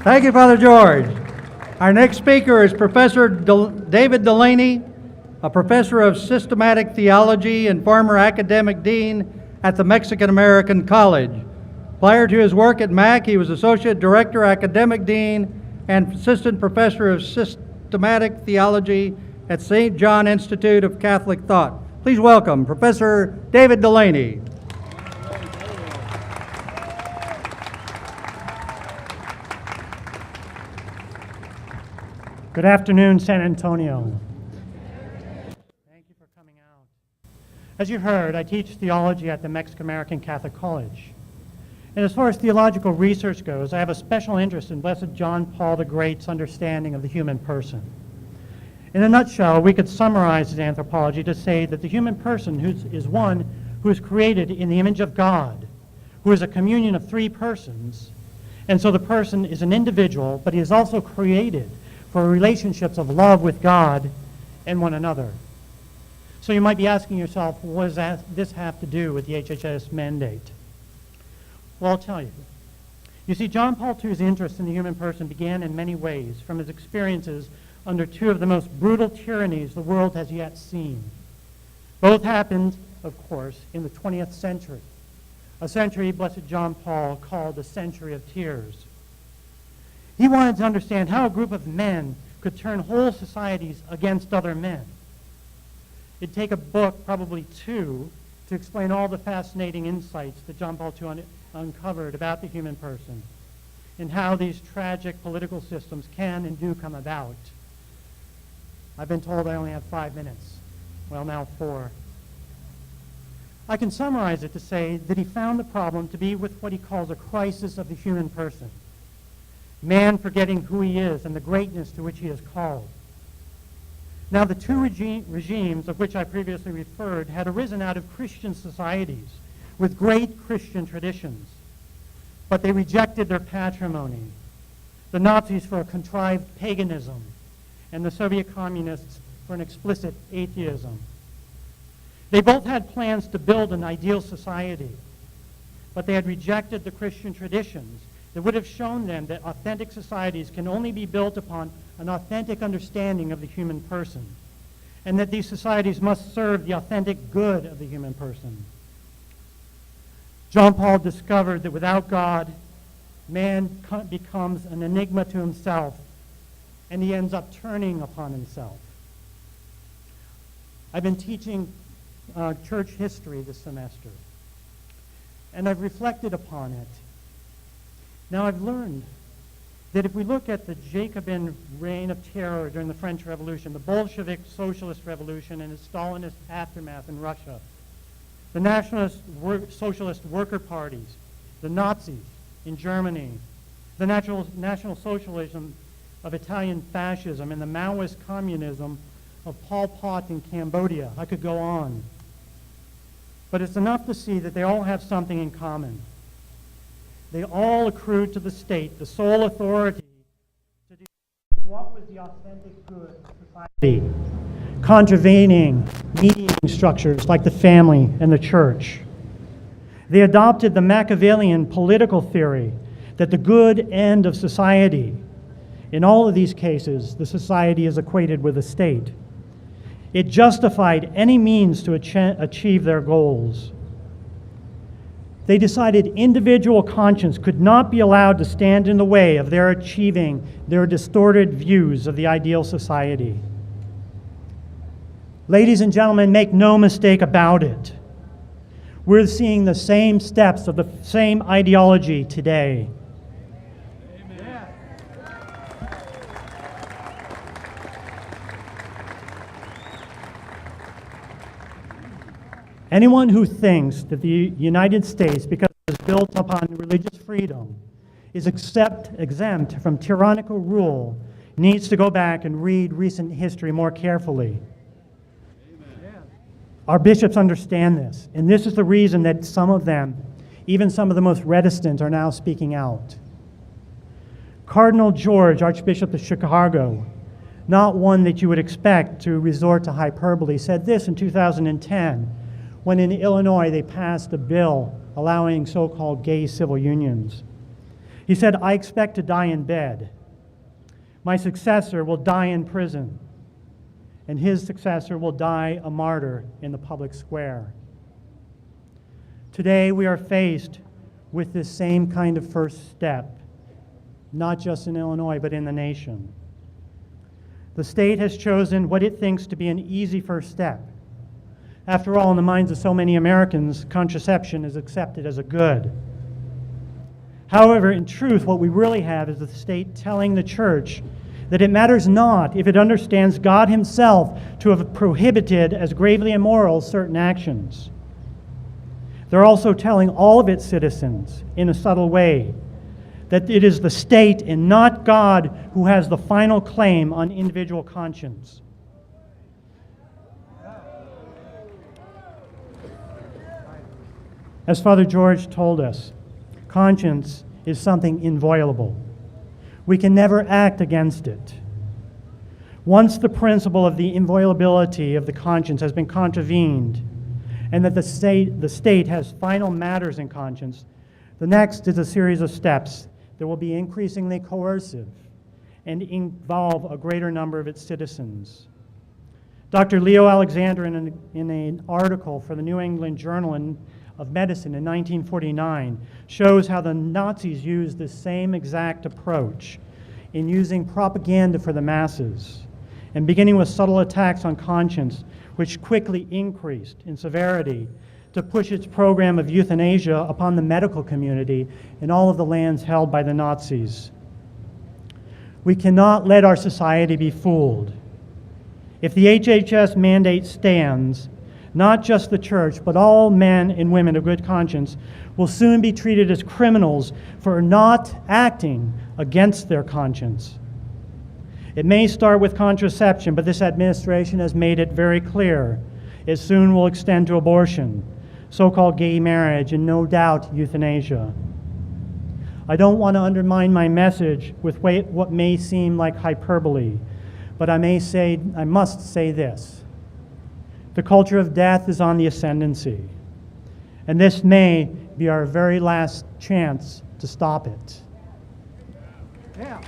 Thank you, Father George. Our next speaker is Professor David Delaney, a professor of systematic theology and former academic dean at the Mexican-American College. Prior to his work at MAC, he was associate director, academic dean, and assistant professor of systematic theology at St. John Institute of Catholic Thought. Please welcome Professor David Delaney. Good afternoon, San Antonio. Thank you for coming out. As you heard, I teach theology at the Mexican-American Catholic College. And as far as theological research goes, I have a special interest in Blessed John Paul the Great's understanding of the human person. In a nutshell, we could summarize his anthropology to say that the human person is one who is created in the image of God, who is a communion of three persons. And so the person is an individual, but he is also created for relationships of love with God and one another. So you might be asking yourself, what does this have to do with the HHS mandate? Well, I'll tell you. You see, John Paul II's interest in the human person began in many ways from his experiences under two of the most brutal tyrannies the world has yet seen. Both happened, of course, in the 20th century, a century Blessed John Paul called the century of tears. He wanted to understand how a group of men could turn whole societies against other men. It'd take a book, probably two, to explain all the fascinating insights that John Paul II uncovered about the human person and how these tragic political systems can and do come about. I've been told I only have 5 minutes. Well, now 4. I can summarize it to say that he found the problem to be with what he calls a crisis of the human person. Man forgetting who he is and the greatness to which he is called. Now, the two regimes of which I previously referred had arisen out of Christian societies with great Christian traditions, but they rejected their patrimony. The Nazis for a contrived paganism, and the Soviet communists for an explicit atheism. They both had plans to build an ideal society, but they had rejected the Christian traditions that would have shown them that authentic societies can only be built upon an authentic understanding of the human person, and that these societies must serve the authentic good of the human person. John Paul discovered that without God, man becomes an enigma to himself, and he ends up turning upon himself. I've been teaching church history this semester, and I've reflected upon it. Now, I've learned that if we look at the Jacobin reign of terror during the French Revolution, the Bolshevik Socialist Revolution and its Stalinist aftermath in Russia, the Nationalist Socialist Worker Parties, the Nazis in Germany, the National Socialism of Italian fascism, and the Maoist communism of Pol Pot in Cambodia. I could go on. But it's enough to see that they all have something in common. They all accrued to the state the sole authority to determine what was the authentic good of society, contravening mediating structures like the family and the church. They adopted the Machiavellian political theory that the good end of society, in all of these cases, the society is equated with the state. It justified any means to achieve their goals. They decided individual conscience could not be allowed to stand in the way of their achieving their distorted views of the ideal society. Ladies and gentlemen, make no mistake about it. We're seeing the same steps of the same ideology today. Amen. Anyone who thinks that the United States, because it is built upon religious freedom, is exempt from tyrannical rule, needs to go back and read recent history more carefully. Amen. Our bishops understand this, and this is the reason that some of them, even some of the most reticent, are now speaking out. Cardinal George, Archbishop of Chicago, not one that you would expect to resort to hyperbole, said this in 2010, when in Illinois they passed a bill allowing so-called gay civil unions. He said, "I expect to die in bed. My successor will die in prison, and his successor will die a martyr in the public square." Today, we are faced with this same kind of first step, not just in Illinois, but in the nation. The state has chosen what it thinks to be an easy first step. After all, in the minds of so many Americans, contraception is accepted as a good. However, in truth, what we really have is the state telling the church that it matters not if it understands God Himself to have prohibited as gravely immoral certain actions. They're also telling all of its citizens, in a subtle way, that it is the state and not God who has the final claim on individual conscience. As Father George told us, conscience is something inviolable. We can never act against it. Once the principle of the inviolability of the conscience has been contravened, and that the state has final matters in conscience, the next is a series of steps that will be increasingly coercive and involve a greater number of its citizens. Dr. Leo Alexander, in an article for the New England Journal of Medicine in 1949, shows how the Nazis used the same exact approach in using propaganda for the masses, and beginning with subtle attacks on conscience, which quickly increased in severity to push its program of euthanasia upon the medical community in all of the lands held by the Nazis. We cannot let our society be fooled. If the HHS mandate stands, not just the church, but all men and women of good conscience will soon be treated as criminals for not acting against their conscience. It may start with contraception, but this administration has made it very clear it soon will extend to abortion, so-called gay marriage, and no doubt euthanasia. I don't want to undermine my message with what may seem like hyperbole, but I must say this. The culture of death is on the ascendancy, and this may be our very last chance to stop it. Yeah.